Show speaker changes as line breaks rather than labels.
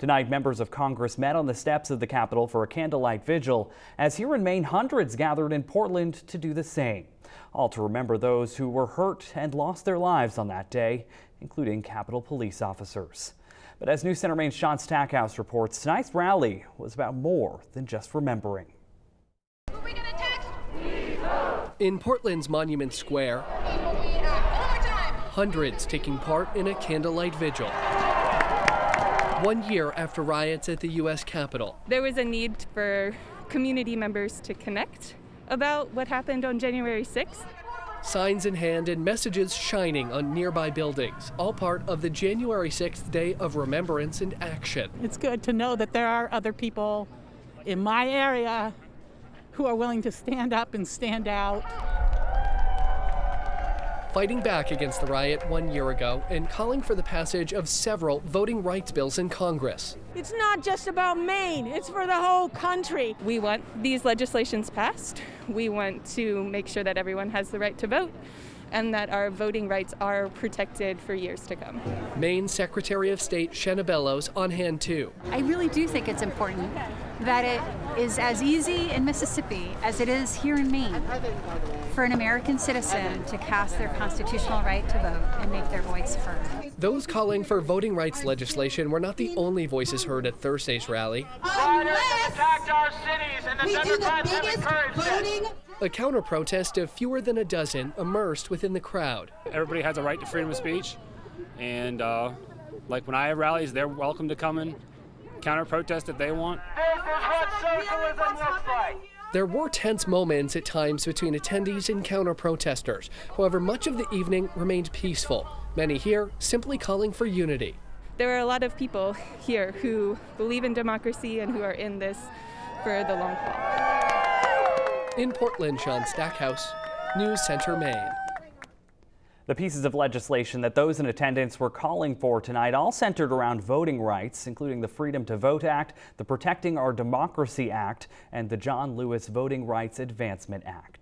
Tonight, members of Congress met on the steps of the Capitol for a candlelight vigil. As here in Maine, hundreds gathered in Portland to do the same. All to remember those who were hurt and lost their lives on that day, including Capitol police officers. But as News Center Maine's Sean Stackhouse reports, tonight's rally was about more than just remembering.
In Portland's Monument Square, hundreds taking part in a candlelight vigil. 1 year after riots at the U.S. Capitol.
There was a need for community members to connect about what happened on January 6th.
Signs in hand and messages shining on nearby buildings, all part of the January 6th Day of Remembrance and Action.
It's good to know that there are other people in my area who are willing to stand up and stand out.
Fighting back against the riot 1 year ago and calling for the passage of several voting rights bills in Congress.
It's not just about Maine, it's for the whole country.
We want these legislations passed. We want to make sure that everyone has the right to vote and that our voting rights are protected for years to come.
Maine Secretary of State Shenna Bellows on hand too.
I really do think it's important that it is as easy in Mississippi as it is here in Maine for an American citizen to cast their constitutional right to vote and make their voice heard.
Those calling for voting rights legislation were not the only voices heard at Thursday's rally.
Riders have attacked our cities, and the Democrats have encouraged it.
A counter-protest of fewer than a dozen immersed within the crowd.
Everybody has a right to freedom of speech, and like when I have rallies, they're welcome to come and counter-protest if they want.
This is what socialism looks like.
There were tense moments at times between attendees and counter-protesters. However, much of the evening remained peaceful. Many here simply calling for unity.
There are a lot of people here who believe in democracy and who are in this for the long haul.
In Portland, Sean Stackhouse, News Center, Maine.
The pieces of legislation that those in attendance were calling for tonight all centered around voting rights, including the Freedom to Vote Act, the Protecting Our Democracy Act, and the John Lewis Voting Rights Advancement Act.